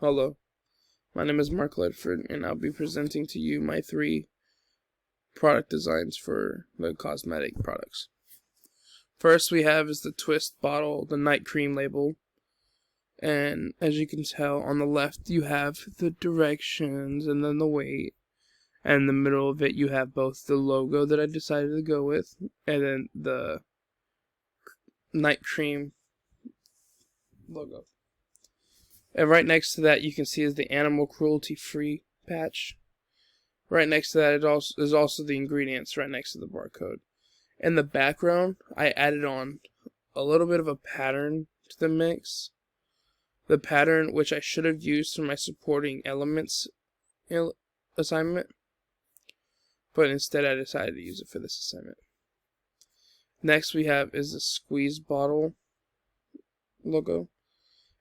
Hello, my name is Mark Ledford, and I'll be presenting to you my 3 product designs for the cosmetic products. First we have is the twist bottle, the night cream label, and as you can tell on the left you have the directions and then the weight, and in the middle of it you have both the logo that I decided to go with and then the night cream logo. And right next to that you can see is the animal cruelty free patch. Right next to that is also the ingredients right next to the barcode. In the background I added on a little bit of a pattern to the mix. The pattern which I should have used for my supporting elements assignment, but instead I decided to use it for this assignment. Next we have is the squeeze bottle logo.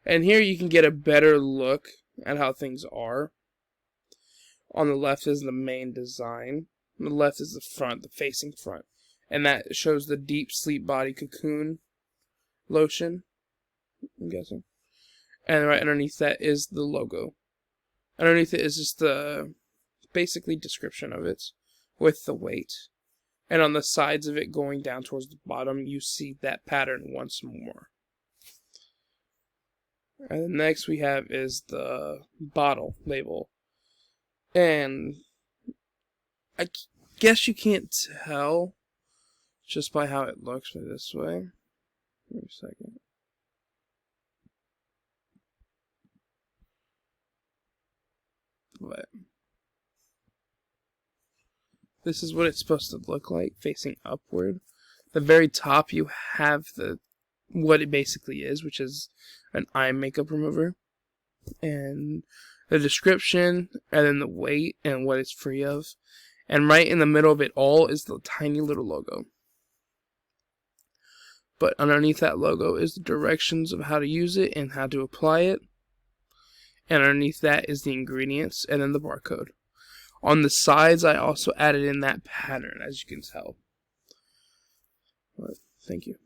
And here you can get a better look at how things are. On the left is the main design. On the left is the front, the facing front. And that shows the deep sleep body cocoon lotion, I'm guessing. And right underneath that is the logo. Underneath it is just the basically description of it with the weight. And on the sides of it going down towards the bottom, you see that pattern once more. And the next we have is the bottle label. And I guess you can't tell just by how it looks this way. Wait a second. But this is what it's supposed to look like, facing upward. The very top you have what it basically is, which is an eye makeup remover, and the description, and then the weight and what it's free of, and right in the middle of it all is the tiny little logo. But underneath that logo is the directions of how to use it and how to apply it, and underneath that is the ingredients and then the barcode. On the sides I also added in that pattern, as you can tell. But thank you.